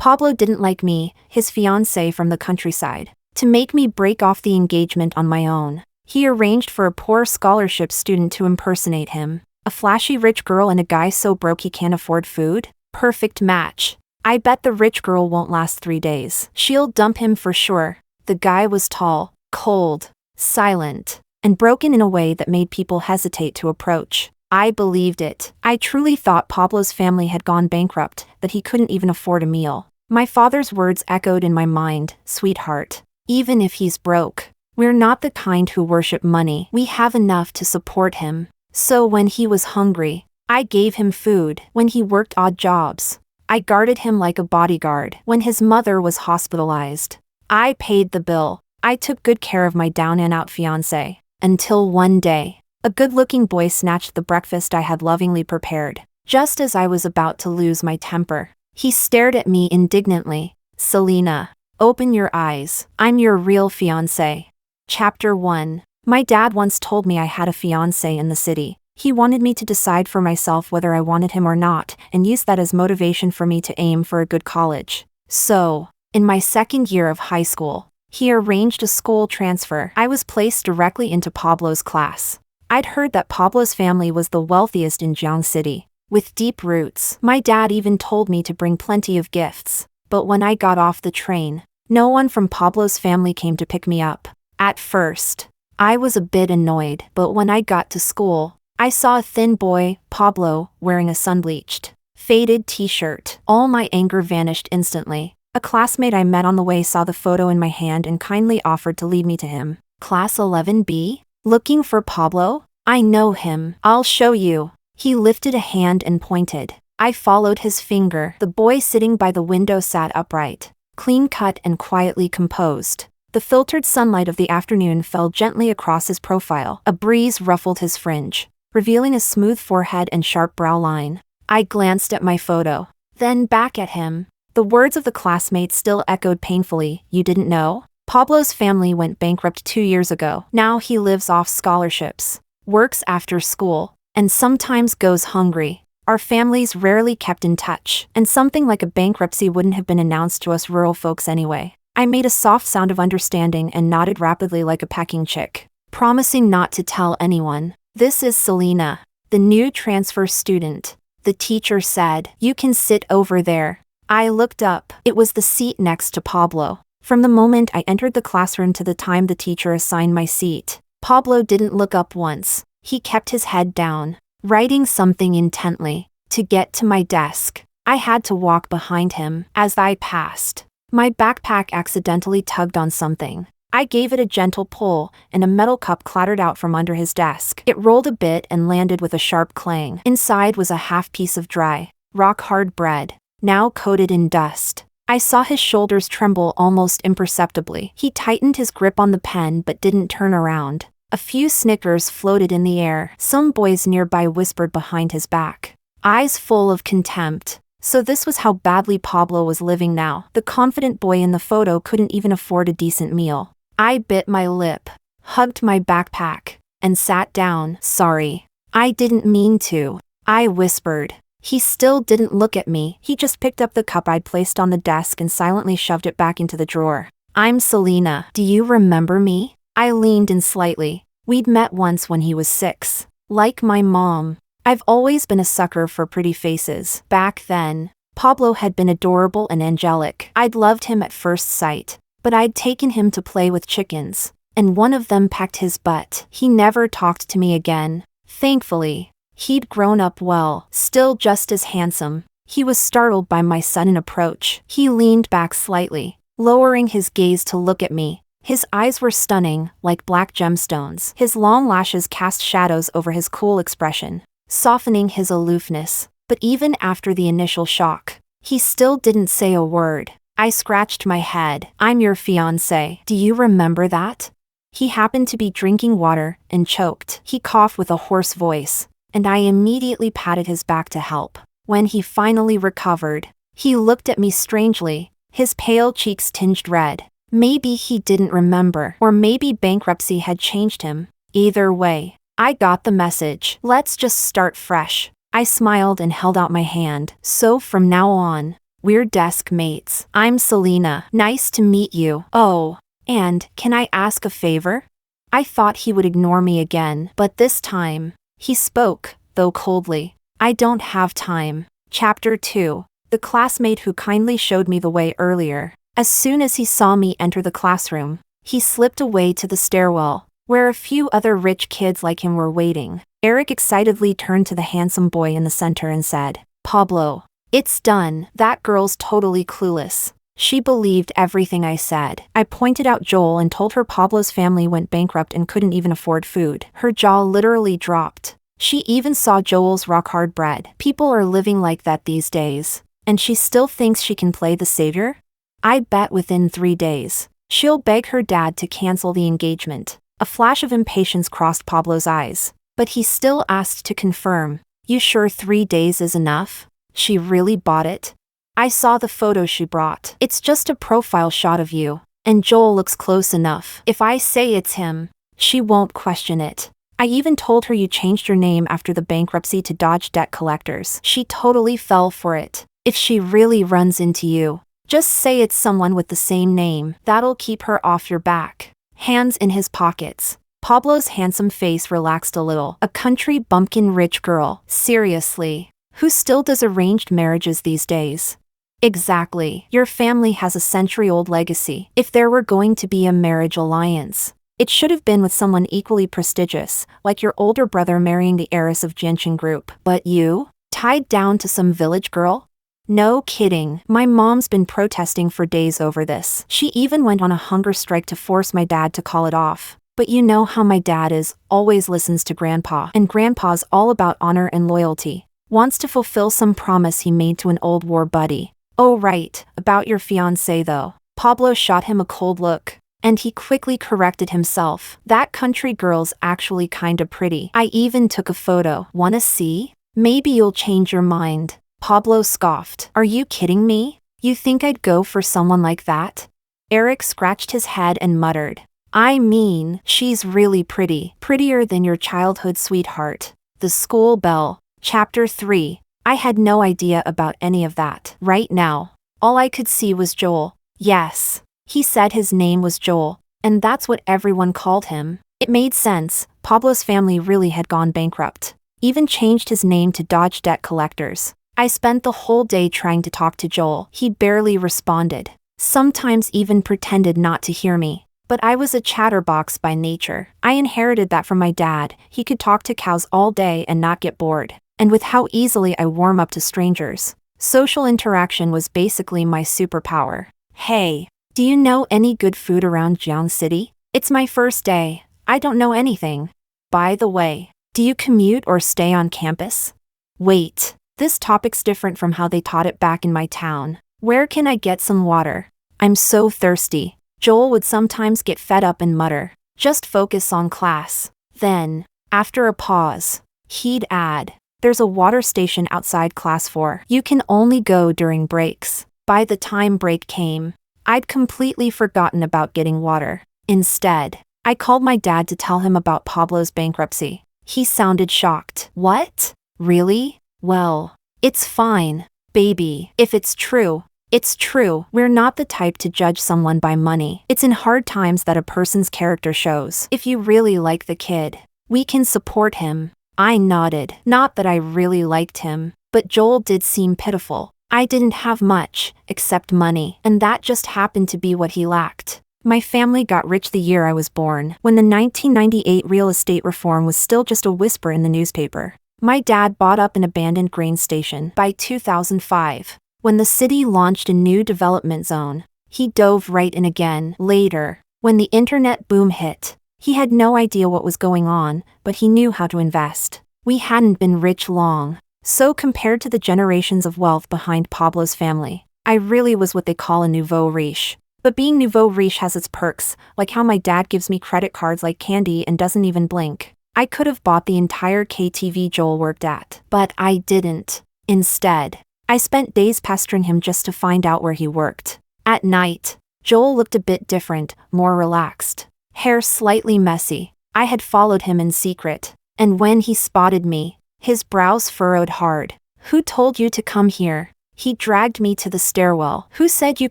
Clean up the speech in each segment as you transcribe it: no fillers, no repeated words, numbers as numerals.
Pablo didn't like me, his fiancée from the countryside, to make me break off the engagement on my own. He arranged for a poor scholarship student to impersonate him. A flashy rich girl and a guy so broke he can't afford food? Perfect match. I bet the rich girl won't last 3 days. She'll dump him for sure. The guy was tall, cold, silent, and broken in a way that made people hesitate to approach. I believed it. I truly thought Pablo's family had gone bankrupt, that he couldn't even afford a meal. My father's words echoed in my mind, "Sweetheart, even if he's broke, we're not the kind who worship money. We have enough to support him." So when he was hungry, I gave him food. When he worked odd jobs, I guarded him like a bodyguard. When his mother was hospitalized, I paid the bill. I took good care of my down-and-out fiancé. Until one day, a good-looking boy snatched the breakfast I had lovingly prepared. Just as I was about to lose my temper, he stared at me indignantly. "Selena, open your eyes. I'm your real fiancé." Chapter 1. My dad once told me I had a fiancé in the city. He wanted me to decide for myself whether I wanted him or not, and used that as motivation for me to aim for a good college. So, in my second year of high school, he arranged a school transfer. I was placed directly into Pablo's class. I'd heard that Pablo's family was the wealthiest in Jiang City, with deep roots. My dad even told me to bring plenty of gifts. But when I got off the train, no one from Pablo's family came to pick me up. At first, I was a bit annoyed, but when I got to school, I saw a thin boy, Pablo, wearing a sun-bleached, faded t-shirt. All my anger vanished instantly. A classmate I met on the way saw the photo in my hand and kindly offered to lead me to him. "Class 11B? Looking for Pablo? I know him. I'll show you." He lifted a hand and pointed. I followed his finger. The boy sitting by the window sat upright, clean-cut and quietly composed. The filtered sunlight of the afternoon fell gently across his profile. A breeze ruffled his fringe, revealing a smooth forehead and sharp brow line. I glanced at my photo, then back at him. The words of the classmate still echoed painfully. "You didn't know? Pablo's family went bankrupt 2 years ago. Now he lives off scholarships, works after school, and sometimes goes hungry. Our families rarely kept in touch, and something like a bankruptcy wouldn't have been announced to us rural folks anyway." I made a soft sound of understanding and nodded rapidly like a packing chick, promising not to tell anyone. "This is Selena, the new transfer student," the teacher said. "You can sit over there." I looked up. It was the seat next to Pablo. From the moment I entered the classroom to the time the teacher assigned my seat, Pablo didn't look up once. He kept his head down, writing something intently. To get to my desk, I had to walk behind him. As I passed, my backpack accidentally tugged on something. I gave it a gentle pull, and a metal cup clattered out from under his desk. It rolled a bit and landed with a sharp clang. Inside was a half piece of dry, rock-hard bread, now coated in dust. I saw his shoulders tremble almost imperceptibly. He tightened his grip on the pen but didn't turn around. A few snickers floated in the air. Some boys nearby whispered behind his back, eyes full of contempt. So this was how badly Pablo was living now. The confident boy in the photo couldn't even afford a decent meal. I bit my lip, hugged my backpack, and sat down. "Sorry. I didn't mean to," I whispered. He still didn't look at me. He just picked up the cup I'd placed on the desk and silently shoved it back into the drawer. "I'm Selena. Do you remember me?" I leaned in slightly. We'd met once when he was 6. Like my mom, I've always been a sucker for pretty faces. Back then, Pablo had been adorable and angelic. I'd loved him at first sight, but I'd taken him to play with chickens, and one of them pecked his butt. He never talked to me again. Thankfully, he'd grown up well, still just as handsome. He was startled by my sudden approach. He leaned back slightly, lowering his gaze to look at me. His eyes were stunning, like black gemstones. His long lashes cast shadows over his cool expression, softening his aloofness. But even after the initial shock, he still didn't say a word. I scratched my head. "I'm your fiancé. Do you remember that?" He happened to be drinking water and choked. He coughed with a hoarse voice, and I immediately patted his back to help. When he finally recovered, he looked at me strangely, his pale cheeks tinged red. Maybe he didn't remember, or maybe bankruptcy had changed him. Either way, I got the message. "Let's just start fresh." I smiled and held out my hand. "So from now on, We're desk mates. I'm Selena. Nice to meet you. Oh, and can I ask a favor? I thought he would ignore me again, but this time, he spoke, though coldly. I don't have time. Chapter 2. The classmate who kindly showed me the way earlier. As soon as he saw me enter the classroom, he slipped away to the stairwell, where a few other rich kids like him were waiting. Eric excitedly turned to the handsome boy in the center and said, "Pablo, it's done. That girl's totally clueless. She believed everything I said." I pointed out Joel and told her Pablo's family went bankrupt and couldn't even afford food. Her jaw literally dropped. She even saw Joel's rock-hard bread. People are living like that these days. And she still thinks she can play the savior? I bet within 3 days, she'll beg her dad to cancel the engagement. A flash of impatience crossed Pablo's eyes, but he still asked to confirm. "You sure 3 days is enough? She really bought it?" I saw the photo she brought. It's just a profile shot of you, and Joel looks close enough. If I say it's him, she won't question it. I even told her you changed your name after the bankruptcy to dodge debt collectors. She totally fell for it. If she really runs into you, just say it's someone with the same name. That'll keep her off your back. Hands in his pockets. Pablo's handsome face relaxed a little. A country bumpkin rich girl. Seriously, who still does arranged marriages these days? Exactly. Your family has a century-old legacy. If there were going to be a marriage alliance, it should have been with someone equally prestigious, like your older brother marrying the heiress of Jianqing Group. But you? Tied down to some village girl? No kidding. My mom's been protesting for days over this. She even went on a hunger strike to force my dad to call it off. But you know how my dad is, always listens to Grandpa. And Grandpa's all about honor and loyalty. Wants to fulfill some promise he made to an old war buddy. Oh right, about your fiancé though. Pablo shot him a cold look, and he quickly corrected himself. That country girl's actually kinda pretty. I even took a photo. Wanna see? Maybe you'll change your mind. Pablo scoffed. Are you kidding me? You think I'd go for someone like that? Eric scratched his head and muttered. I mean, she's really pretty. Prettier than your childhood sweetheart. The school belle. Chapter 3. I had no idea about any of that. Right now, all I could see was Joel. Yes, he said his name was Joel, and that's what everyone called him. It made sense. Pablo's family really had gone bankrupt. Even changed his name to dodge debt collectors. I spent the whole day trying to talk to Joel. He barely responded. Sometimes even pretended not to hear me. But I was a chatterbox by nature. I inherited that from my dad. He could talk to cows all day and not get bored. And with how easily I warm up to strangers, social interaction was basically my superpower. Hey, do you know any good food around Jiang City? It's my first day. I don't know anything. By the way, do you commute or stay on campus? Wait, this topic's different from how they taught it back in my town. Where can I get some water? I'm so thirsty. Joel would sometimes get fed up and mutter, just focus on class. Then, after a pause, he'd add, there's a water station outside class 4. You can only go during breaks. By the time break came, I'd completely forgotten about getting water. Instead, I called my dad to tell him about Pablo's bankruptcy. He sounded shocked. What? Really? Well, it's fine, baby. If it's true, it's true. We're not the type to judge someone by money. It's in hard times that a person's character shows. If you really like the kid, we can support him. I nodded. Not that I really liked him, but Joel did seem pitiful. I didn't have much, except money, and that just happened to be what he lacked. My family got rich the year I was born, when the 1998 real estate reform was still just a whisper in the newspaper. My dad bought up an abandoned grain station. By 2005, when the city launched a new development zone, he dove right in again. Later, when the internet boom hit, he had no idea what was going on, but he knew how to invest. We hadn't been rich long, so compared to the generations of wealth behind Pablo's family, I really was what they call a nouveau riche. But being nouveau riche has its perks, like how my dad gives me credit cards like candy and doesn't even blink. I could have bought the entire KTV Joel worked at, but I didn't. Instead, I spent days pestering him just to find out where he worked. At night, Joel looked a bit different, more relaxed. Hair slightly messy. I had followed him in secret, and when he spotted me, his brows furrowed hard. Who told you to come here? He dragged me to the stairwell. Who said you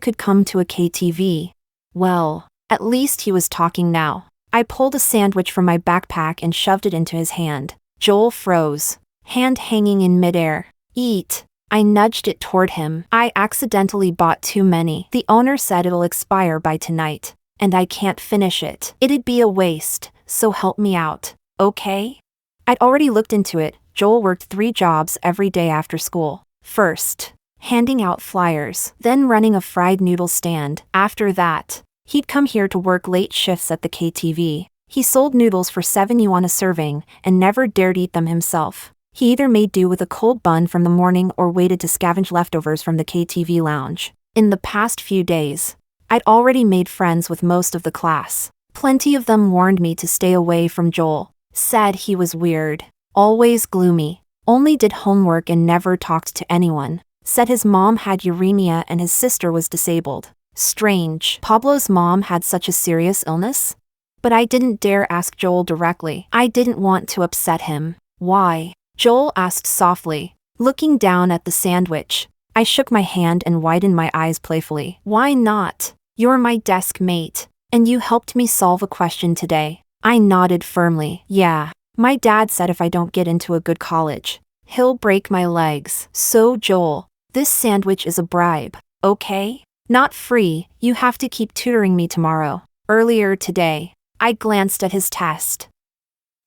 could come to a KTV? Well, at least he was talking now. I pulled a sandwich from my backpack and shoved it into his hand. Joel froze, hand hanging in midair. Eat. I nudged it toward him. I accidentally bought too many. The owner said it'll expire by tonight, and I can't finish it. It'd be a waste, so help me out, okay? I'd already looked into it. Joel worked 3 jobs every day after school. First, handing out flyers, then running a fried noodle stand. After that, he'd come here to work late shifts at the KTV. He sold noodles for 7 yuan a serving and never dared eat them himself. He either made do with a cold bun from the morning or waited to scavenge leftovers from the KTV lounge. In the past few days, I'd already made friends with most of the class. Plenty of them warned me to stay away from Joel, said he was weird, always gloomy, only did homework and never talked to anyone, said his mom had uremia and his sister was disabled. Strange. Pablo's mom had such a serious illness? But I didn't dare ask Joel directly. I didn't want to upset him. Why? Joel asked softly, looking down at the sandwich. I shook my hand and widened my eyes playfully. Why not? You're my desk mate, and you helped me solve a question today. I nodded firmly. Yeah. My dad said if I don't get into a good college, he'll break my legs. So Joel, this sandwich is a bribe, okay? Not free, you have to keep tutoring me tomorrow. Earlier today, I glanced at his test.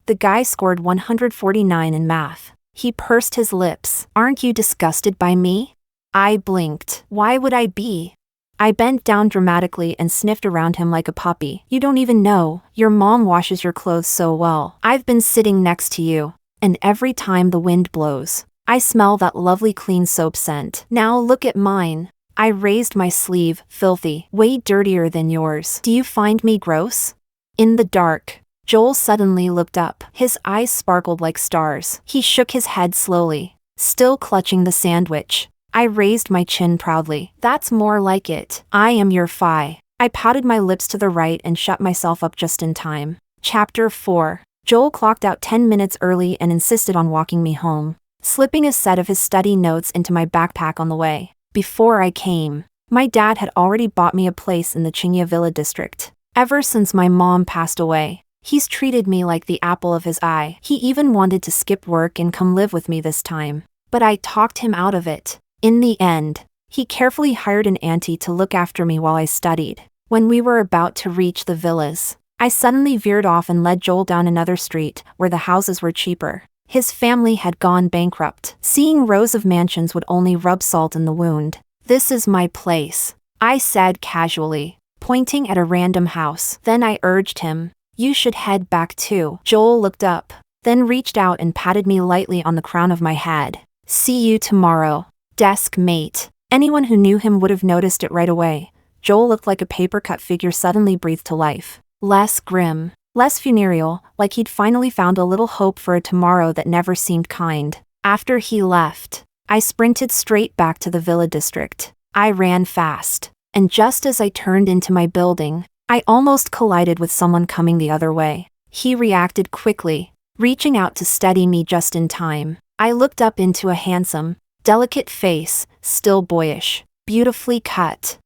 The guy scored 149 in math. He pursed his lips. Aren't you disgusted by me? I blinked. Why would I be? I bent down dramatically and sniffed around him like a puppy. You don't even know, your mom washes your clothes so well. I've been sitting next to you, and every time the wind blows, I smell that lovely clean soap scent. Now look at mine. I raised my sleeve. Filthy. Way dirtier than yours. Do you find me gross? In the dark, Joel suddenly looked up. His eyes sparkled like stars. He shook his head slowly, still clutching the sandwich. I raised my chin proudly. That's more like it. I am your fi. I pouted my lips to the right and shut myself up just in time. Chapter 4. Joel clocked out 10 minutes early and insisted on walking me home, slipping a set of his study notes into my backpack on the way. Before I came, my dad had already bought me a place in the Qingye Villa district. Ever since my mom passed away, he's treated me like the apple of his eye. He even wanted to skip work and come live with me this time, but I talked him out of it. In the end, he carefully hired an auntie to look after me while I studied. When we were about to reach the villas, I suddenly veered off and led Joel down another street where the houses were cheaper. His family had gone bankrupt. Seeing rows of mansions would only rub salt in the wound. This is my place, I said casually, pointing at a random house. Then I urged him, you should head back too. Joel looked up, then reached out and patted me lightly on the crown of my head. See you tomorrow, desk mate. Anyone who knew him would have noticed it right away. Joel looked like a paper-cut figure suddenly breathed to life. Less grim, less funereal, like he'd finally found a little hope for a tomorrow that never seemed kind. After he left, I sprinted straight back to the villa district. I ran fast, and just as I turned into my building, I almost collided with someone coming the other way. He reacted quickly, reaching out to steady me just in time. I looked up into a handsome, delicate face, still boyish, beautifully cut.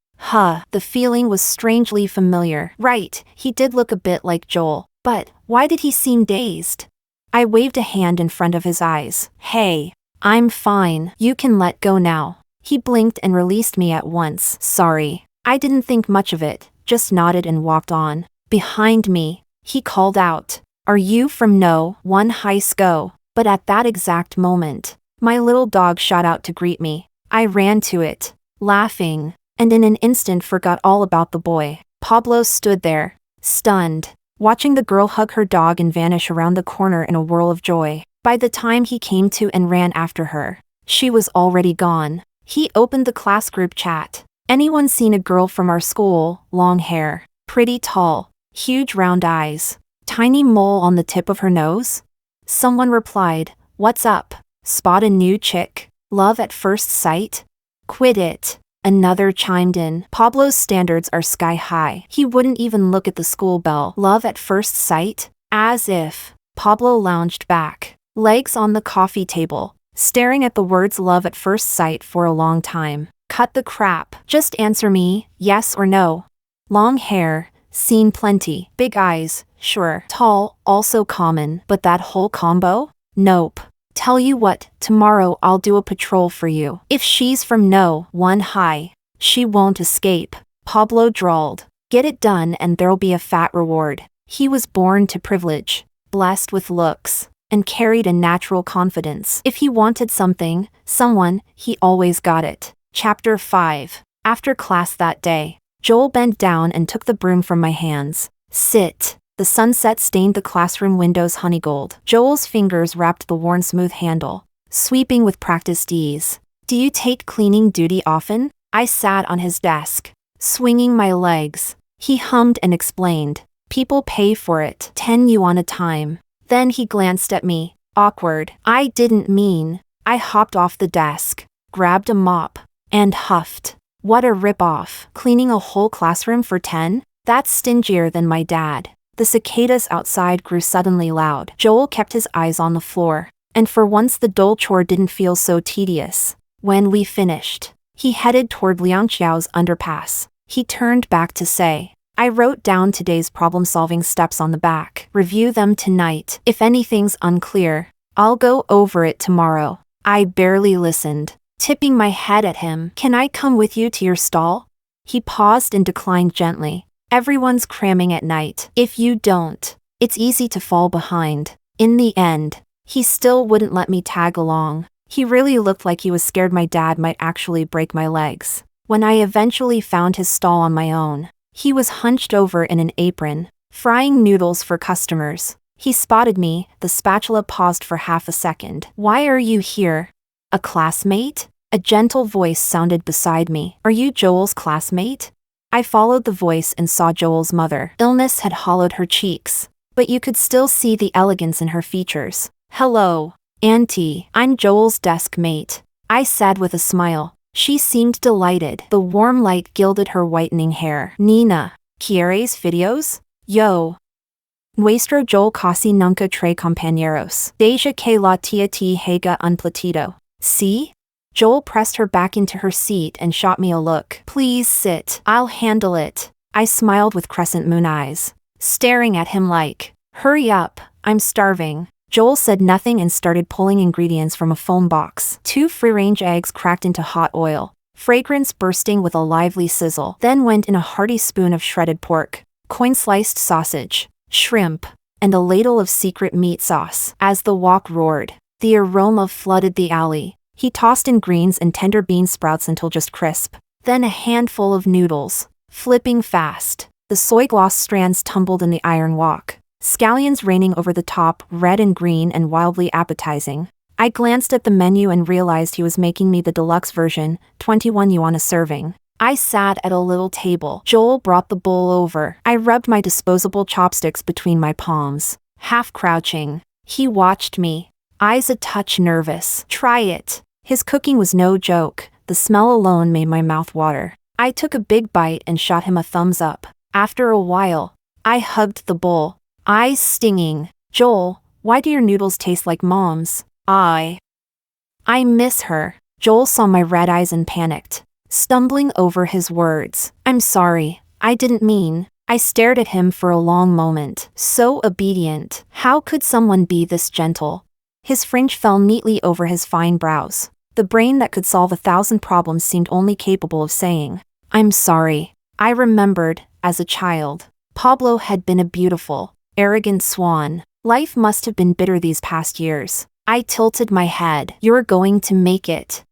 The feeling was strangely familiar. Right, he did look a bit like Joel, but why did he seem dazed? I waved a hand in front of his eyes. Hey, I'm fine. You can let go now. He blinked and released me at once. Sorry. I didn't think much of it, just nodded and walked on. Behind me, he called out, are you from No. 1 High School? But at that exact moment, my little dog shot out to greet me. I ran to it, laughing, and in an instant forgot all about the boy. Pablo stood there, stunned, watching the girl hug her dog and vanish around the corner in a whirl of joy. By the time he came to and ran after her, she was already gone. He opened the class group chat. Anyone seen a girl from our school? Long hair, pretty tall, huge round eyes, tiny mole on the tip of her nose? Someone replied, what's up? Spot a new chick? Love at first sight? Quit it. Another chimed in. Pablo's standards are sky high. He wouldn't even look at the school bell. Love at first sight? As if. Pablo lounged back, legs on the coffee table, staring at the words love at first sight for a long time. Cut the crap. Just answer me, yes or no. Long hair, seen plenty. Big eyes, sure. Tall, also common. But that whole combo? Nope. Tell you what, tomorrow I'll do a patrol for you. If she's from no one high, she won't escape. Pablo drawled. Get it done and there'll be a fat reward. He was born to privilege, blessed with looks, and carried a natural confidence. If he wanted something, someone, he always got it. Chapter 5. After class that day, Joel bent down and took the broom from my hands. Sit. The sunset stained the classroom windows honeygold. Joel's fingers wrapped the worn smooth handle, sweeping with practiced ease. Do you take cleaning duty often? I sat on his desk, swinging my legs. He hummed and explained. People pay for it, 10 yuan a time. Then he glanced at me, awkward. I didn't mean. I hopped off the desk, grabbed a mop, and huffed. What a rip-off. Cleaning a whole classroom for 10? That's stingier than my dad. The cicadas outside grew suddenly loud. Joel kept his eyes on the floor, and for once the dull chore didn't feel so tedious. When we finished, he headed toward Liangqiao's underpass. He turned back to say, I wrote down today's problem-solving steps on the back. Review them tonight. If anything's unclear, I'll go over it tomorrow. I barely listened, tipping my head at him. Can I come with you to your stall? He paused and declined gently. Everyone's cramming at night. If you don't, it's easy to fall behind. In the end, he still wouldn't let me tag along. He really looked like he was scared my dad might actually break my legs. When I eventually found his stall on my own, he was hunched over in an apron, frying noodles for customers. He spotted me. The spatula paused for half a second. Why are you here? A classmate? A gentle voice sounded beside me. Are you Joel's classmate? I followed the voice and saw Joel's mother. Illness had hollowed her cheeks, but you could still see the elegance in her features. Hello, Auntie. I'm Joel's desk mate, I said with a smile. She seemed delighted. The warm light gilded her whitening hair. Nina, ¿quieres videos? Yo. Nuestro Joel casi nunca trae compañeros. Deja que la tía te haga un platito. See? Joel pressed her back into her seat and shot me a look. Please sit. I'll handle it. I smiled with crescent moon eyes, staring at him like, hurry up, I'm starving. Joel said nothing and started pulling ingredients from a foam box. 2 free-range eggs cracked into hot oil, fragrance bursting with a lively sizzle. Then went in a hearty spoon of shredded pork, coin-sliced sausage, shrimp, and a ladle of secret meat sauce. As the wok roared, the aroma flooded the alley. He tossed in greens and tender bean sprouts until just crisp. Then a handful of noodles, flipping fast. The soy gloss strands tumbled in the iron wok, scallions raining over the top, red and green and wildly appetizing. I glanced at the menu and realized he was making me the deluxe version, 21 yuan a serving. I sat at a little table. Joel brought the bowl over. I rubbed my disposable chopsticks between my palms, half crouching. He watched me, eyes a touch nervous. Try it. His cooking was no joke. The smell alone made my mouth water. I took a big bite and shot him a thumbs up. After a while, I hugged the bowl, eyes stinging. Joel, why do your noodles taste like Mom's? I miss her. Joel saw my red eyes and panicked, stumbling over his words. I'm sorry, I didn't mean. I stared at him for a long moment. So obedient. How could someone be this gentle? His fringe fell neatly over his fine brows. The brain that could solve 1,000 problems seemed only capable of saying, I'm sorry. I remembered, as a child, Pablo had been a beautiful, arrogant swan. Life must have been bitter these past years. I tilted my head. You're going to make it.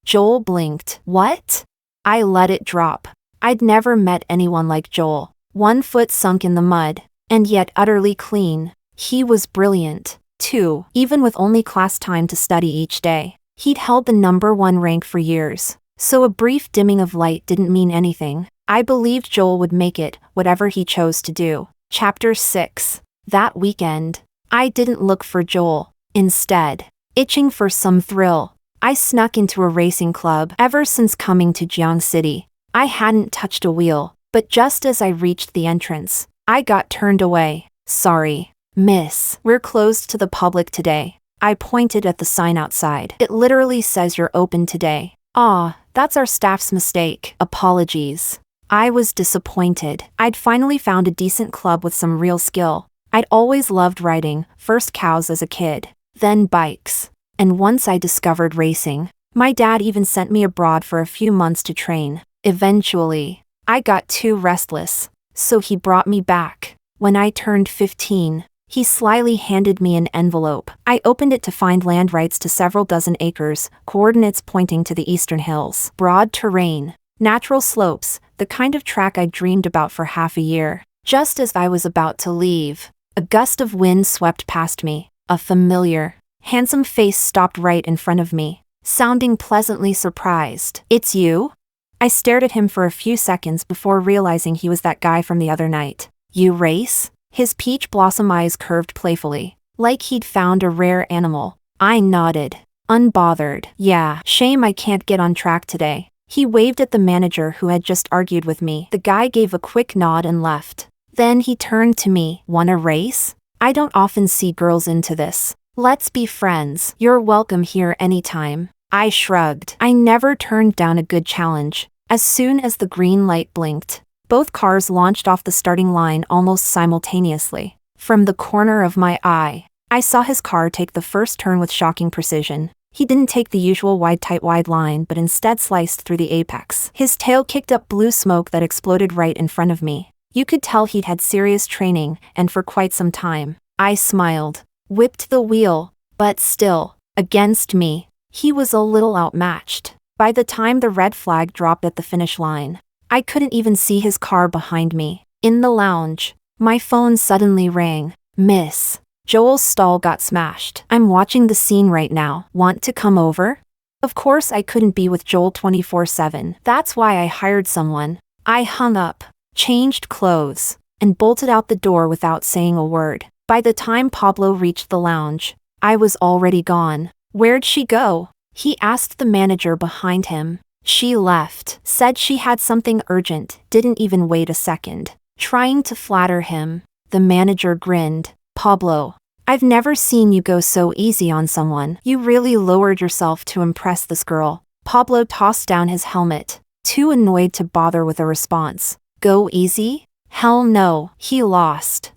Joel blinked. What? I let it drop. I'd never met anyone like Joel. 1 foot sunk in the mud, and yet utterly clean. He was brilliant, too, even with only class time to study each day. He'd held the #1 rank for years, so a brief dimming of light didn't mean anything. I believed Joel would make it, whatever he chose to do. Chapter 6. That weekend, I didn't look for Joel. Instead, itching for some thrill, I snuck into a racing club. Ever since coming to Jiang City, I hadn't touched a wheel, but just as I reached the entrance, I got turned away. Sorry, miss, we're closed to the public today. I pointed at the sign outside. It literally says you're open today. Ah, that's our staff's mistake. Apologies. I was disappointed. I'd finally found a decent club with some real skill. I'd always loved riding, first cows as a kid, then bikes. And once I discovered racing, my dad even sent me abroad for a few months to train. Eventually, I got too restless, so he brought me back. When I turned 15, he slyly handed me an envelope. I opened it to find land rights to several dozen acres, coordinates pointing to the eastern hills. Broad terrain, natural slopes, the kind of track I'd dreamed about for half a year. Just as I was about to leave, a gust of wind swept past me. A familiar, handsome face stopped right in front of me, sounding pleasantly surprised. "It's you?" I stared at him for a few seconds before realizing he was that guy from the other night. "You race?" His peach blossom eyes curved playfully, like he'd found a rare animal. I nodded, unbothered. "Yeah, shame I can't get on track today." He waved at the manager who had just argued with me. The guy gave a quick nod and left. Then he turned to me. "Wanna race? I don't often see girls into this. Let's be friends. You're welcome here anytime." I shrugged. I never turned down a good challenge. As soon as the green light blinked, both cars launched off the starting line almost simultaneously. From the corner of my eye, I saw his car take the first turn with shocking precision. He didn't take the usual wide line but instead sliced through the apex. His tail kicked up blue smoke that exploded right in front of me. You could tell he'd had serious training, and for quite some time. I smiled, whipped the wheel, but still, against me, he was a little outmatched. By the time the red flag dropped at the finish line, I couldn't even see his car behind me. In the lounge, my phone suddenly rang. "Miss, Joel's stall got smashed. I'm watching the scene right now. Want to come over?" Of course I couldn't be with Joel 24/7. That's why I hired someone. I hung up, changed clothes, and bolted out the door without saying a word. By the time Pablo reached the lounge, I was already gone. "Where'd she go?" he asked the manager behind him. "She left. Said she had something urgent, didn't even wait a second." Trying to flatter him, the manager grinned. "Pablo, I've never seen you go so easy on someone. You really lowered yourself to impress this girl." Pablo tossed down his helmet, too annoyed to bother with a response. "Go easy? Hell no." He lost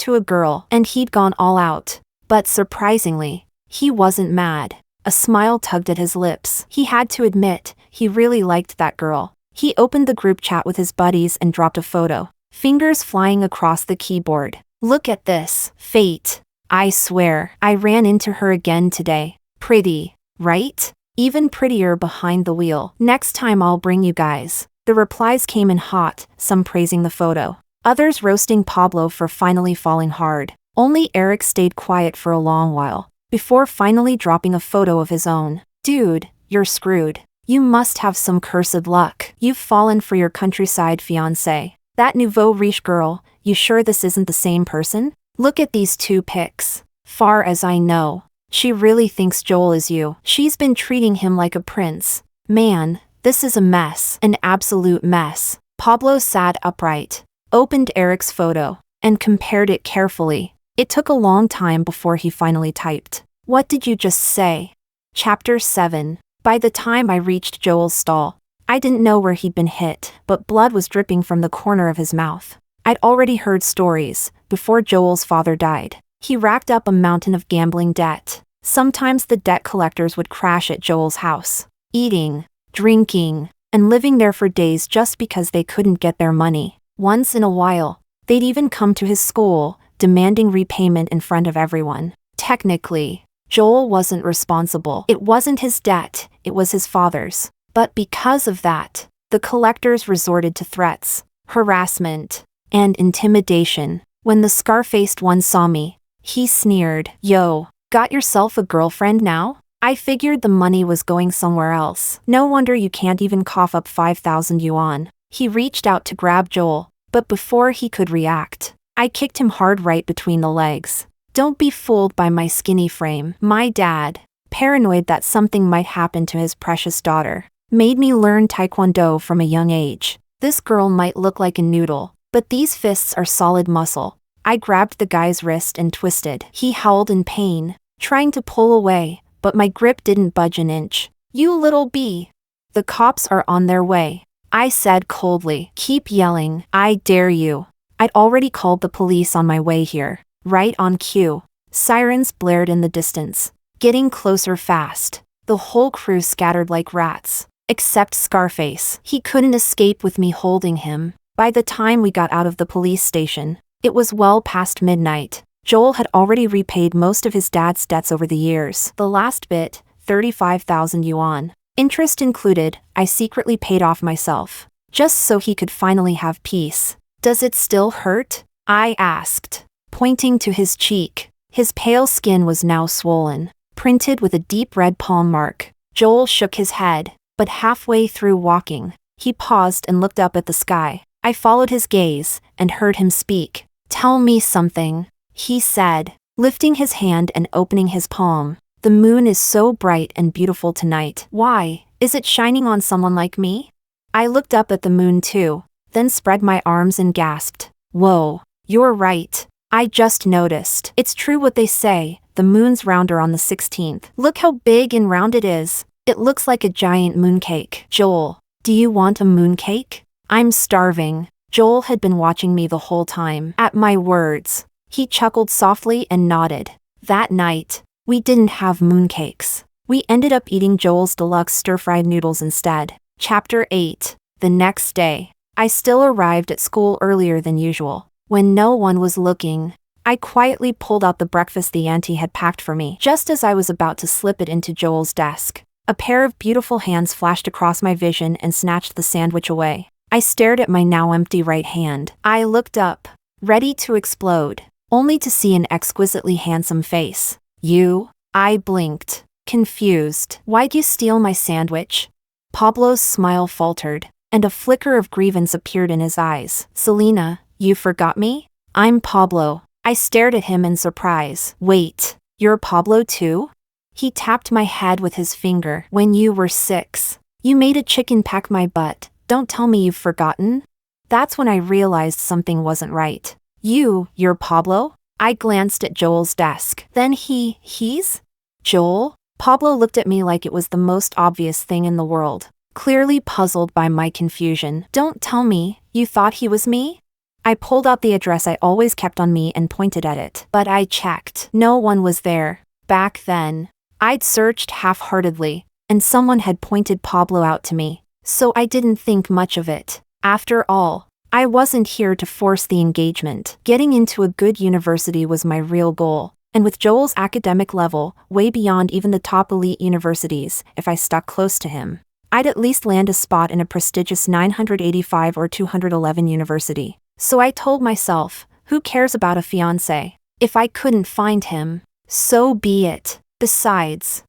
to a girl, and he'd gone all out. But surprisingly, he wasn't mad. A smile tugged at his lips. He had to admit, he really liked that girl. He opened the group chat with his buddies and dropped a photo, fingers flying across the keyboard. "Look at this. Fate. I swear, I ran into her again today. Pretty, right? Even prettier behind the wheel. Next time I'll bring you guys." The replies came in hot, some praising the photo, others roasting Pablo for finally falling hard. Only Eric stayed quiet for a long while, before finally dropping a photo of his own. "Dude, you're screwed. You must have some cursed luck. You've fallen for your countryside fiancé. That nouveau riche girl. You sure this isn't the same person? Look at these two pics. Far as I know, she really thinks Joel is you. She's been treating him like a prince. Man, this is a mess. An absolute mess." Pablo sat upright, opened Eric's photo, and compared it carefully. It took a long time before he finally typed. "What did you just say?" Chapter 7. By the time I reached Joel's stall, I didn't know where he'd been hit, but blood was dripping from the corner of his mouth. I'd already heard stories. Before Joel's father died, he racked up a mountain of gambling debt. Sometimes the debt collectors would crash at Joel's house, eating, drinking, and living there for days just because they couldn't get their money. Once in a while, they'd even come to his school, demanding repayment in front of everyone. Technically, Joel wasn't responsible. It wasn't his debt, it was his father's. But because of that, the collectors resorted to threats, harassment, and intimidation. When the scar-faced one saw me, he sneered. "Yo, got yourself a girlfriend now?" I figured the money was going somewhere else. "No wonder you can't even cough up 5,000 yuan. He reached out to grab Joel, but before he could react, I kicked him hard right between the legs. Don't be fooled by my skinny frame. My dad, paranoid that something might happen to his precious daughter, made me learn taekwondo from a young age. This girl might look like a noodle, but these fists are solid muscle." I grabbed the guy's wrist and twisted. He howled in pain, trying to pull away, but my grip didn't budge an inch. "You little bee. The cops are on their way," I said coldly. "Keep yelling, I dare you." I'd already called the police on my way here. Right on cue. Sirens blared in the distance, getting closer fast. The whole crew scattered like rats. Except Scarface. He couldn't escape with me holding him. By the time we got out of the police station, it was well past midnight. Joel had already repaid most of his dad's debts over the years. The last bit, 35,000 yuan. Interest included, I secretly paid off myself, just so he could finally have peace. "Does it still hurt?" I asked, pointing to his cheek. His pale skin was now swollen, printed with a deep red palm mark. Joel shook his head, but halfway through walking, he paused and looked up at the sky. I followed his gaze and heard him speak. "Tell me something," he said, lifting his hand and opening his palm. "The moon is so bright and beautiful tonight. Why, is it shining on someone like me?" I looked up at the moon too, then spread my arms and gasped. "Whoa, you're right. I just noticed. It's true what they say, the moon's rounder on the 16th. Look how big and round it is. It looks like a giant mooncake." "Joel, do you want a mooncake? I'm starving." Joel had been watching me the whole time. At my words, he chuckled softly and nodded. That night, we didn't have mooncakes. We ended up eating Joel's deluxe stir-fried noodles instead. Chapter 8. The next day, I still arrived at school earlier than usual. When no one was looking, I quietly pulled out the breakfast the auntie had packed for me. Just as I was about to slip it into Joel's desk, a pair of beautiful hands flashed across my vision and snatched the sandwich away. I stared at my now empty right hand. I looked up, ready to explode, only to see an exquisitely handsome face. "You?" I blinked, confused. "Why'd you steal my sandwich?" Pablo's smile faltered, and a flicker of grievance appeared in his eyes. "Selena, you forgot me? I'm Pablo." I stared at him in surprise. "Wait, you're Pablo too?" He tapped my head with his finger. "When you were 6, you made a chicken peck my butt. Don't tell me you've forgotten." That's when I realized something wasn't right. You're Pablo?" I glanced at Joel's desk. Then he's? "Joel?" Pablo looked at me like it was the most obvious thing in the world, clearly puzzled by my confusion. "Don't tell me, you thought he was me?" I pulled out the address I always kept on me and pointed at it. But I checked. No one was there. Back then, I'd searched half-heartedly, and someone had pointed Pablo out to me, so I didn't think much of it. After all, I wasn't here to force the engagement. Getting into a good university was my real goal, and with Joel's academic level way beyond even the top elite universities, if I stuck close to him, I'd at least land a spot in a prestigious 985 or 211 university. So I told myself, who cares about a fiancé? If I couldn't find him, so be it. Besides,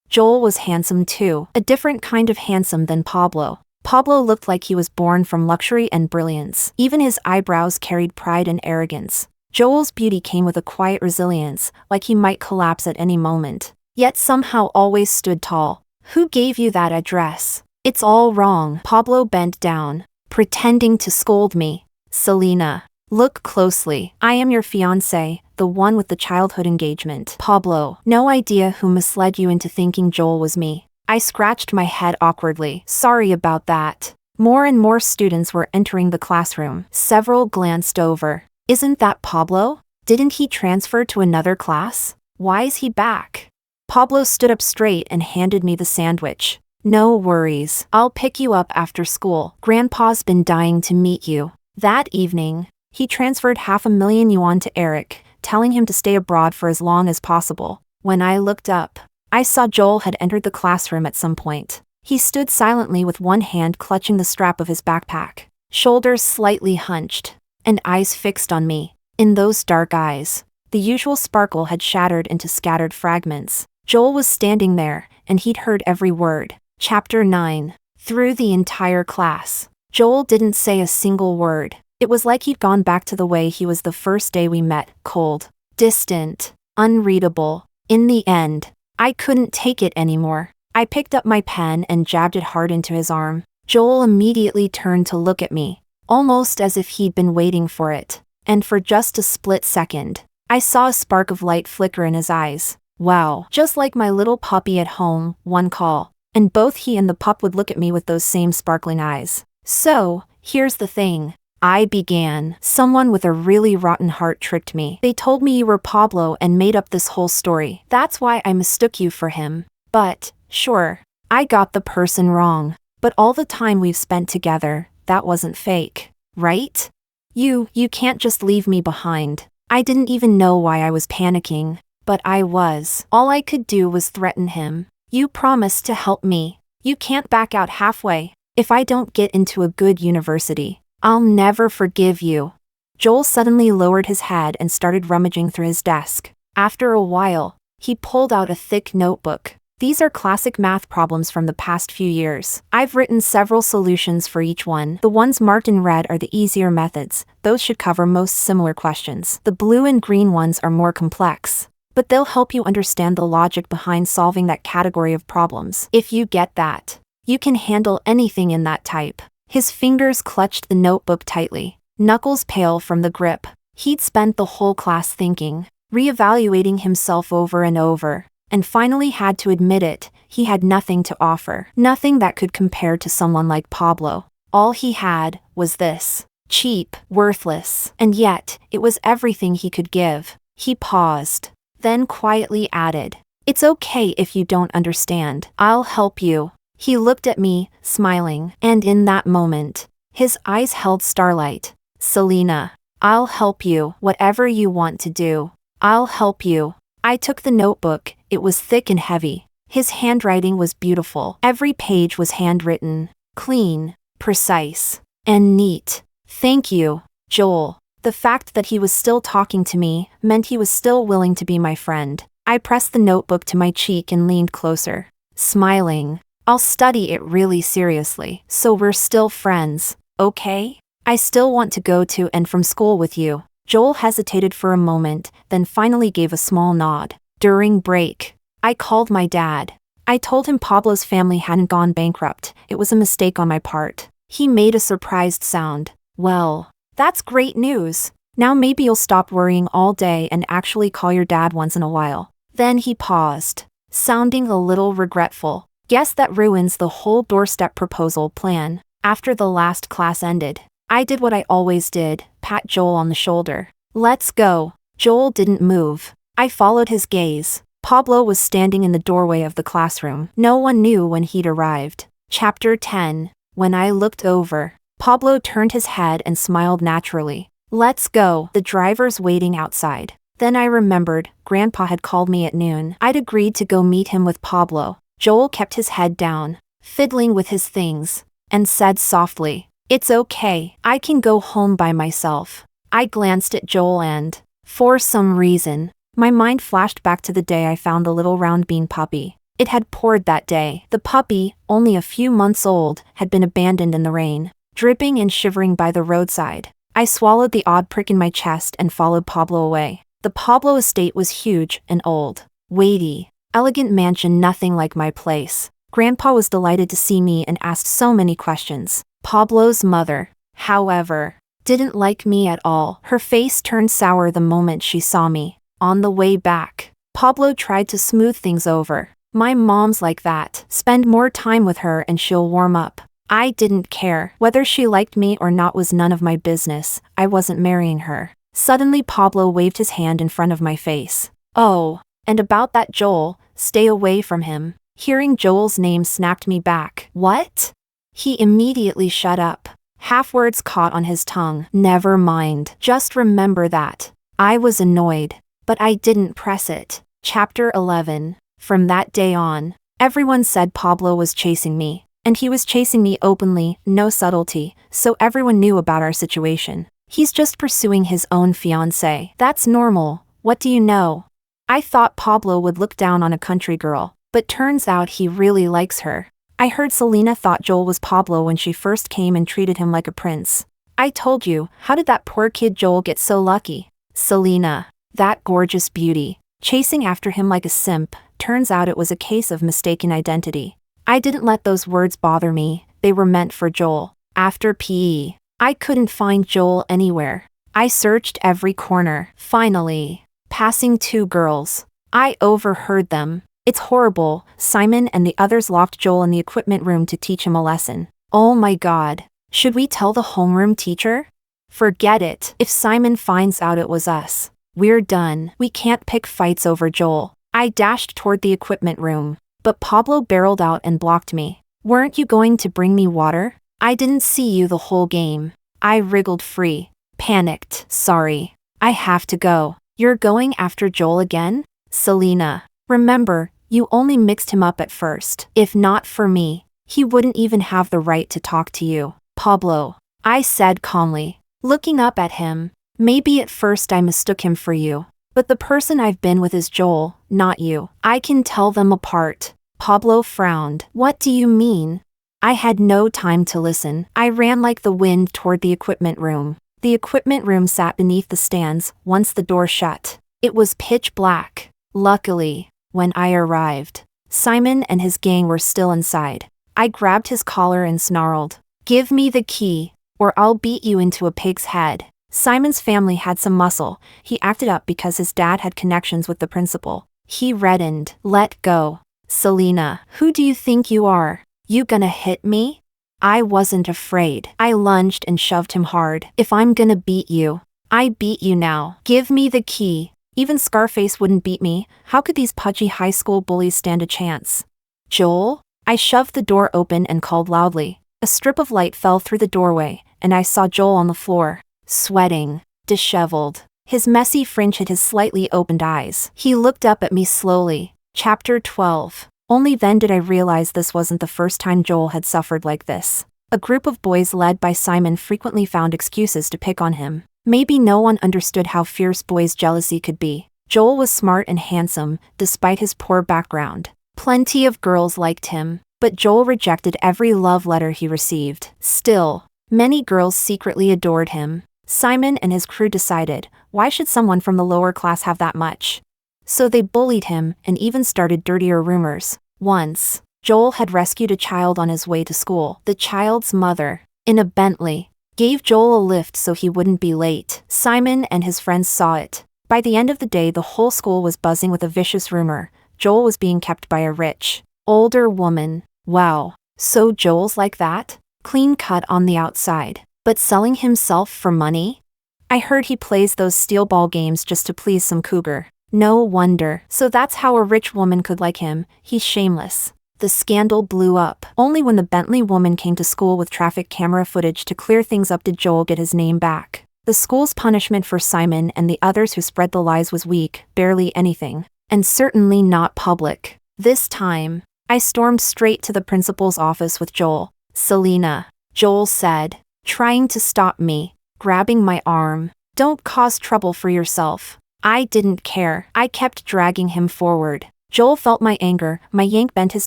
Joel was handsome too, a different kind of handsome than Pablo. Pablo looked like he was born from luxury and brilliance. Even his eyebrows carried pride and arrogance. Joel's beauty came with a quiet resilience, like he might collapse at any moment, yet somehow always stood tall. "Who gave you that address? It's all wrong." Pablo bent down, pretending to scold me. "Selena, look closely. I am your fiancé, the one with the childhood engagement." "Pablo, no idea who misled you into thinking Joel was me." I scratched my head awkwardly. "Sorry about that." More and more students were entering the classroom. Several glanced over. "Isn't that Pablo? Didn't he transfer to another class? Why is he back?" Pablo stood up straight and handed me the sandwich. "No worries. I'll pick you up after school. Grandpa's been dying to meet you." That evening, he transferred 500,000 yuan to Eric, telling him to stay abroad for as long as possible. When I looked up, I saw Joel had entered the classroom at some point. He stood silently with one hand clutching the strap of his backpack, shoulders slightly hunched, and eyes fixed on me. In those dark eyes, the usual sparkle had shattered into scattered fragments. Joel was standing there, and he'd heard every word. Chapter 9. Through the entire class, Joel didn't say a single word. It was like he'd gone back to the way he was the first day we met, cold, distant, unreadable. In the end, I couldn't take it anymore. I picked up my pen and jabbed it hard into his arm. Joel immediately turned to look at me, almost as if he'd been waiting for it. And for just a split second, I saw a spark of light flicker in his eyes. Wow, just like my little puppy at home, one call. And both he and the pup would look at me with those same sparkling eyes. So, here's the thing. I began. Someone with a really rotten heart tricked me. They told me you were Pablo and made up this whole story. That's why I mistook you for him. But, sure, I got the person wrong. But all the time we've spent together, that wasn't fake, right? You can't just leave me behind. I didn't even know why I was panicking. But I was. All I could do was threaten him. You promised to help me. You can't back out halfway. If I don't get into a good university, I'll never forgive you. Joel suddenly lowered his head and started rummaging through his desk. After a while, he pulled out a thick notebook. These are classic math problems from the past few years. I've written several solutions for each one. The ones marked in red are the easier methods. Those should cover most similar questions. The blue and green ones are more complex, but they'll help you understand the logic behind solving that category of problems. If you get that, you can handle anything in that type. His fingers clutched the notebook tightly, knuckles pale from the grip. He'd spent the whole class thinking, reevaluating himself over and over, and finally had to admit it, he had nothing to offer. Nothing that could compare to someone like Pablo. All he had was this. Cheap, worthless, and yet, it was everything he could give. He paused, then quietly added, "It's okay if you don't understand. I'll help you." He looked at me, smiling, and in that moment, his eyes held starlight. "Selena, I'll help you. Whatever you want to do, I'll help you." I took the notebook. It was thick and heavy. His handwriting was beautiful. Every page was handwritten, clean, precise, and neat. "Thank you, Joel." The fact that he was still talking to me meant he was still willing to be my friend. I pressed the notebook to my cheek and leaned closer, smiling. "I'll study it really seriously, so we're still friends, okay? I still want to go to and from school with you." Joel hesitated for a moment, then finally gave a small nod. During break, I called my dad. I told him Pablo's family hadn't gone bankrupt. It was a mistake on my part. He made a surprised sound. "Well, that's great news. Now maybe you'll stop worrying all day and actually call your dad once in a while." Then he paused, sounding a little regretful. "Guess that ruins the whole doorstep proposal plan." After the last class ended, I did what I always did, pat Joel on the shoulder. "Let's go." Joel didn't move. I followed his gaze. Pablo was standing in the doorway of the classroom. No one knew when he'd arrived. Chapter 10. When I looked over, Pablo turned his head and smiled naturally. "Let's go." The driver's waiting outside. Then I remembered, Grandpa had called me at noon. I'd agreed to go meet him with Pablo. Joel kept his head down, fiddling with his things, and said softly, "It's okay, I can go home by myself." I glanced at Joel and, for some reason, my mind flashed back to the day I found the little round bean puppy. It had poured that day. The puppy, only a few months old, had been abandoned in the rain, dripping and shivering by the roadside. I swallowed the odd prick in my chest and followed Pablo away. The Pablo estate was huge and old, weighty, elegant mansion, nothing like my place. Grandpa was delighted to see me and asked so many questions. Pablo's mother, however, didn't like me at all. Her face turned sour the moment she saw me. On the way back, Pablo tried to smooth things over. "My mom's like that. Spend more time with her and she'll warm up." I didn't care. Whether she liked me or not was none of my business. I wasn't marrying her. Suddenly Pablo waved his hand in front of my face. "Oh, and about that Joel, stay away from him." Hearing Joel's name snapped me back. "What?" He immediately shut up. Half words caught on his tongue. "Never mind. Just remember that." I was annoyed, but I didn't press it. Chapter 11. From that day on, everyone said Pablo was chasing me. And he was chasing me openly, no subtlety, so everyone knew about our situation. "He's just pursuing his own fiancée. That's normal. What do you know?" I thought Pablo would look down on a country girl, but turns out he really likes her. I heard Selena thought Joel was Pablo when she first came and treated him like a prince. I told you, how did that poor kid Joel get so lucky? Selena, that gorgeous beauty, chasing after him like a simp. Turns out it was a case of mistaken identity. I didn't let those words bother me, they were meant for Joel. After PE, I couldn't find Joel anywhere. I searched every corner. Finally, passing two girls, I overheard them. It's horrible. Simon and the others locked Joel in the equipment room to teach him a lesson. Oh my God. Should we tell the homeroom teacher? Forget it. If Simon finds out it was us, we're done. We can't pick fights over Joel. I dashed toward the equipment room, but Pablo barreled out and blocked me. Weren't you going to bring me water? I didn't see you the whole game. I wriggled free. Panicked. Sorry. I have to go. You're going after Joel again? Selena. Remember, you only mixed him up at first. If not for me, he wouldn't even have the right to talk to you. Pablo. I said calmly, looking up at him. Maybe at first I mistook him for you, but the person I've been with is Joel, not you. I can tell them apart. Pablo frowned. What do you mean? I had no time to listen. I ran like the wind toward the equipment room. The equipment room sat beneath the stands once the door shut. It was pitch black. Luckily, when I arrived, Simon and his gang were still inside. I grabbed his collar and snarled, "Give me the key, or I'll beat you into a pig's head." Simon's family had some muscle. He acted up because his dad had connections with the principal. He reddened. Let go. Selena, who do you think you are? You gonna hit me? I wasn't afraid. I lunged and shoved him hard. If I'm gonna beat you, I beat you now. Give me the key. Even Scarface wouldn't beat me. How could these pudgy high school bullies stand a chance? Joel? I shoved the door open and called loudly. A strip of light fell through the doorway, and I saw Joel on the floor, sweating, disheveled. His messy fringe hid his slightly opened eyes. He looked up at me slowly. Chapter 12. Only then did I realize this wasn't the first time Joel had suffered like this. A group of boys led by Simon frequently found excuses to pick on him. Maybe no one understood how fierce boys' jealousy could be. Joel was smart and handsome, despite his poor background. Plenty of girls liked him, but Joel rejected every love letter he received. Still, many girls secretly adored him. Simon and his crew decided, why should someone from the lower class have that much? So they bullied him and even started dirtier rumors. Once, Joel had rescued a child on his way to school. The child's mother, in a Bentley, gave Joel a lift so he wouldn't be late. Simon and his friends saw it. By the end of the day, the whole school was buzzing with a vicious rumor. Joel was being kept by a rich, older woman. Wow. So Joel's like that? Clean cut on the outside, but selling himself for money? I heard he plays those steel ball games just to please some cougar. No wonder. So that's how a rich woman could like him. He's shameless. The scandal blew up. Only when the Bentley woman came to school with traffic camera footage to clear things up did Joel get his name back. The school's punishment for Simon and the others who spread the lies was weak, barely anything, and certainly not public. This time, I stormed straight to the principal's office with Joel. Selena, Joel said, trying to stop me, grabbing my arm. Don't cause trouble for yourself. I didn't care. I kept dragging him forward. Joel felt my anger. My yank bent his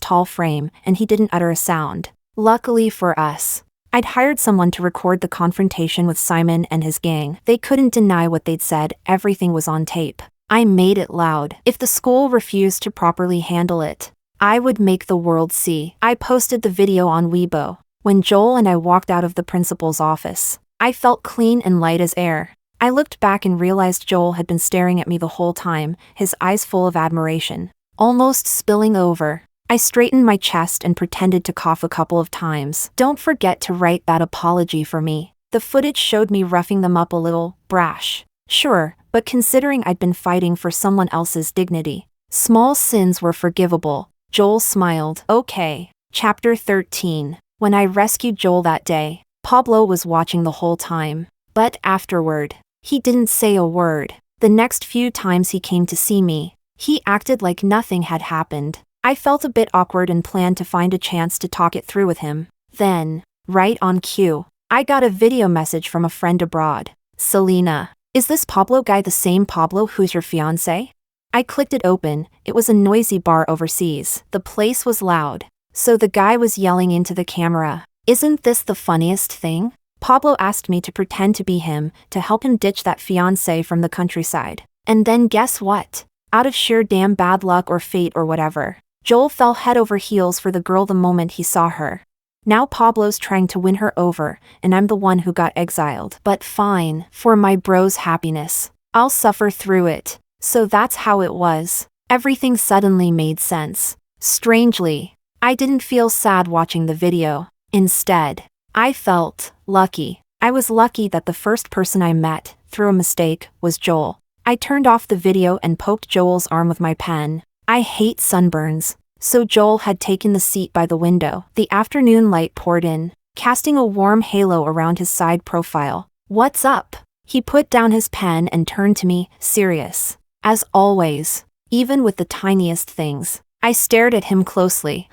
tall frame, and he didn't utter a sound. Luckily for us, I'd hired someone to record the confrontation with Simon and his gang. They couldn't deny what they'd said. Everything was on tape. I made it loud. If the school refused to properly handle it, I would make the world see. I posted the video on Weibo. When Joel and I walked out of the principal's office, I felt clean and light as air. I looked back and realized Joel had been staring at me the whole time, his eyes full of admiration, almost spilling over. I straightened my chest and pretended to cough a couple of times. Don't forget to write that apology for me. The footage showed me roughing them up a little, brash. Sure, but considering I'd been fighting for someone else's dignity, small sins were forgivable. Joel smiled. Okay. Chapter 13. When I rescued Joel that day, Pablo was watching the whole time. But afterward, he didn't say a word. The next few times he came to see me, he acted like nothing had happened. I felt a bit awkward and planned to find a chance to talk it through with him. Then, right on cue, I got a video message from a friend abroad. Selena, is this Pablo guy the same Pablo who's your fiancé? I clicked it open. It was a noisy bar overseas. The place was loud. So the guy was yelling into the camera. Isn't this the funniest thing? Pablo asked me to pretend to be him, to help him ditch that fiancé from the countryside. And then guess what? Out of sheer damn bad luck or fate or whatever, Joel fell head over heels for the girl the moment he saw her. Now Pablo's trying to win her over, and I'm the one who got exiled. But fine, for my bro's happiness, I'll suffer through it. So that's how it was. Everything suddenly made sense. Strangely, I didn't feel sad watching the video. Instead, I felt lucky. I was lucky that the first person I met, through a mistake, was Joel. I turned off the video and poked Joel's arm with my pen. I hate sunburns, so Joel had taken the seat by the window. The afternoon light poured in, casting a warm halo around his side profile. "What's up?" He put down his pen and turned to me, serious. As always, even with the tiniest things. I stared at him closely.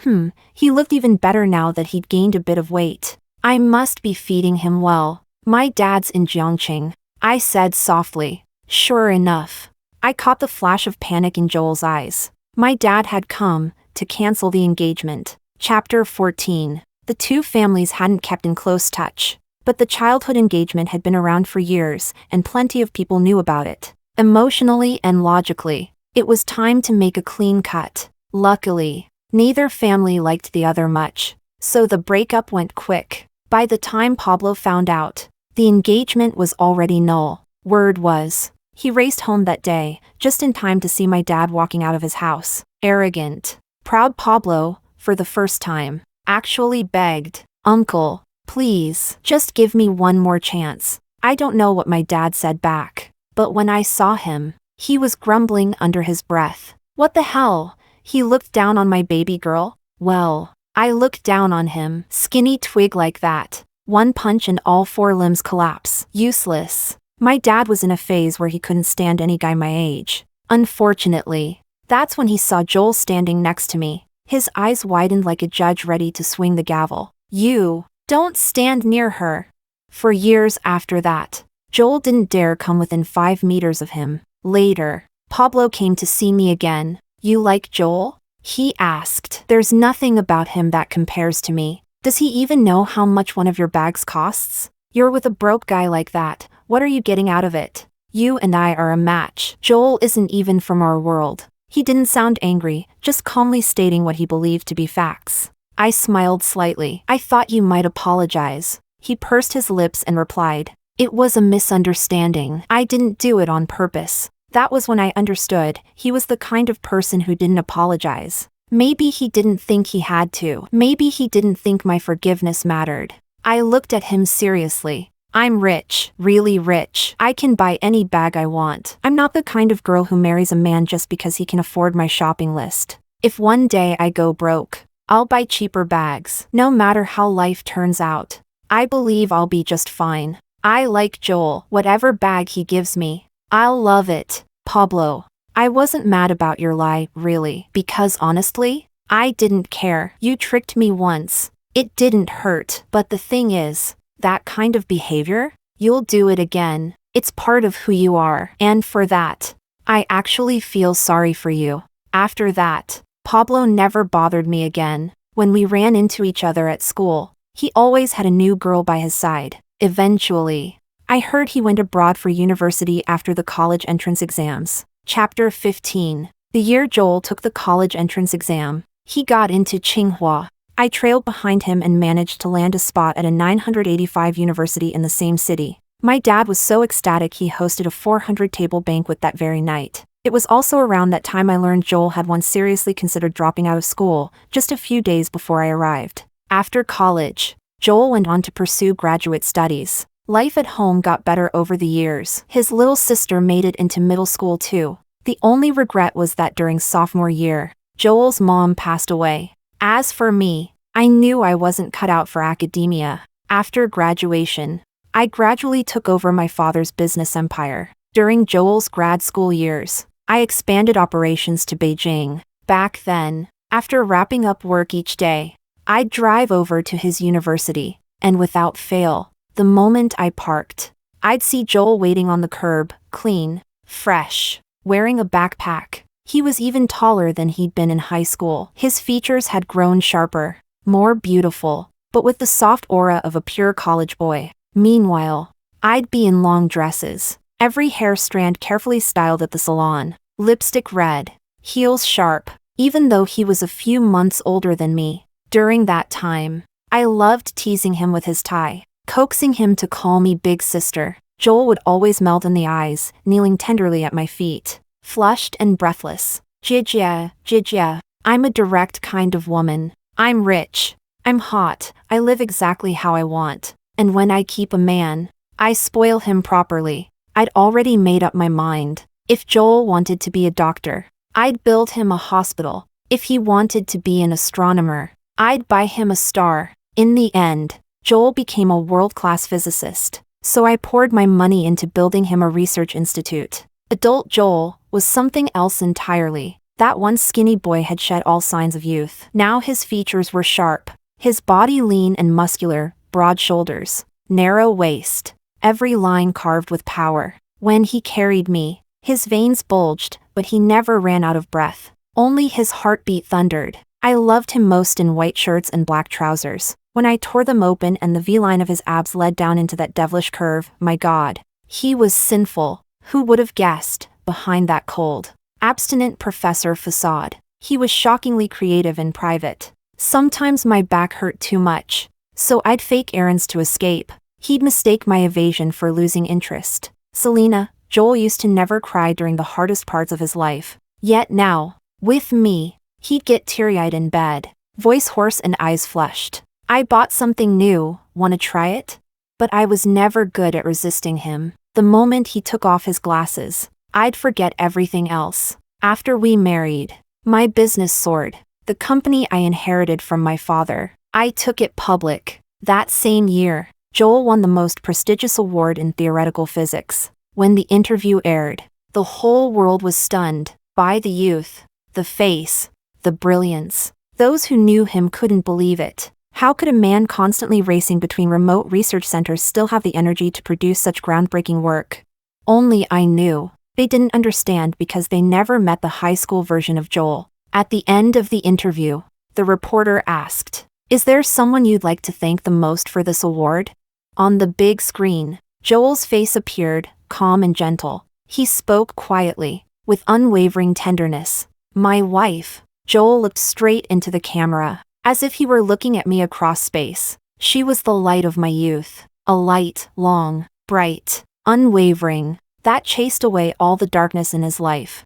He looked even better now that he'd gained a bit of weight. I must be feeding him well. My dad's in Jiangqing, I said softly. Sure enough, I caught the flash of panic in Joel's eyes. My dad had come to cancel the engagement. Chapter 14. The two families hadn't kept in close touch, but the childhood engagement had been around for years, and plenty of people knew about it. Emotionally and logically, it was time to make a clean cut. Luckily, neither family liked the other much, so the breakup went quick. By the time Pablo found out, the engagement was already null. Word was, he raced home that day, just in time to see my dad walking out of his house. Arrogant, proud Pablo, for the first time, actually begged, "Uncle, please, just give me one more chance." I don't know what my dad said back, but when I saw him, he was grumbling under his breath. What the hell? He looked down on my baby girl? Well, I looked down on him. Skinny twig like that. One punch and all four limbs collapse. Useless. My dad was in a phase where he couldn't stand any guy my age. Unfortunately, that's when he saw Joel standing next to me. His eyes widened like a judge ready to swing the gavel. "You don't stand near her." For years after that, Joel didn't dare come within 5 meters of him. Later, Pablo came to see me again. "You like Joel?" he asked. "There's nothing about him that compares to me. Does he even know how much one of your bags costs? You're with a broke guy like that, what are you getting out of it? You and I are a match. Joel isn't even from our world." He didn't sound angry, just calmly stating what he believed to be facts. I smiled slightly. "I thought you might apologize." He pursed his lips and replied, "It was a misunderstanding. I didn't do it on purpose." That was when I understood, he was the kind of person who didn't apologize. Maybe he didn't think he had to. Maybe he didn't think my forgiveness mattered. I looked at him seriously. "I'm rich, really rich. I can buy any bag I want. I'm not the kind of girl who marries a man just because he can afford my shopping list. If one day I go broke, I'll buy cheaper bags, no matter how life turns out. I believe I'll be just fine. I like Joel. Whatever bag he gives me, I'll love it." Pablo, I wasn't mad about your lie, really, because honestly, I didn't care. You tricked me once. It didn't hurt. But the thing is, that kind of behavior, you'll do it again. It's part of who you are. And for that, I actually feel sorry for you. After that, Pablo never bothered me again. When we ran into each other at school, he always had a new girl by his side. Eventually, I heard he went abroad for university after the college entrance exams. Chapter 15. The year Joel took the college entrance exam, he got into Tsinghua. I trailed behind him and managed to land a spot at a 985 university in the same city. My dad was so ecstatic he hosted a 400-table banquet that very night. It was also around that time I learned Joel had once seriously considered dropping out of school, just a few days before I arrived. After college, Joel went on to pursue graduate studies. Life at home got better over the years. His little sister made it into middle school too. The only regret was that during sophomore year, Joel's mom passed away. As for me, I knew I wasn't cut out for academia. After graduation, I gradually took over my father's business empire. During Joel's grad school years, I expanded operations to Beijing. Back then, after wrapping up work each day, I'd drive over to his university, and without fail, the moment I parked, I'd see Joel waiting on the curb, clean, fresh, wearing a backpack. He was even taller than he'd been in high school. His features had grown sharper, more beautiful, but with the soft aura of a pure college boy. Meanwhile, I'd be in long dresses, every hair strand carefully styled at the salon, lipstick red, heels sharp, even though he was a few months older than me. During that time, I loved teasing him with his tie, coaxing him to call me big sister. Joel would always melt in the eyes, kneeling tenderly at my feet. Flushed and breathless, Jijia, I'm a direct kind of woman. I'm rich. I'm hot. I live exactly how I want. And when I keep a man, I spoil him properly. I'd already made up my mind. If Joel wanted to be a doctor, I'd build him a hospital. If he wanted to be an astronomer, I'd buy him a star. In the end, Joel became a world-class physicist, so I poured my money into building him a research institute. Adult Joel was something else entirely. That once skinny boy had shed all signs of youth. Now his features were sharp, his body lean and muscular, broad shoulders, narrow waist, every line carved with power. When he carried me, his veins bulged, but he never ran out of breath. Only his heartbeat thundered. I loved him most in white shirts and black trousers. When I tore them open and the V-line of his abs led down into that devilish curve, my God, he was sinful. Who would have guessed, behind that cold, abstinent professor facade? He was shockingly creative in private. Sometimes my back hurt too much, so I'd fake errands to escape. He'd mistake my evasion for losing interest. Selena, Joel used to never cry during the hardest parts of his life. Yet now, with me, he'd get teary-eyed in bed, voice hoarse and eyes flushed. I bought something new, wanna try it? But I was never good at resisting him. The moment he took off his glasses, I'd forget everything else. After we married, my business soared. The company I inherited from my father, I took it public. That same year, Joel won the most prestigious award in theoretical physics. When the interview aired, the whole world was stunned by the youth, the face, the brilliance. Those who knew him couldn't believe it. How could a man constantly racing between remote research centers still have the energy to produce such groundbreaking work? Only I knew. They didn't understand because they never met the high school version of Joel. At the end of the interview, the reporter asked, "Is there someone you'd like to thank the most for this award?" On the big screen, Joel's face appeared, calm and gentle. He spoke quietly, with unwavering tenderness. My wife. Joel looked straight into the camera, as if he were looking at me across space. She was the light of my youth. A light, long, bright, unwavering, that chased away all the darkness in his life.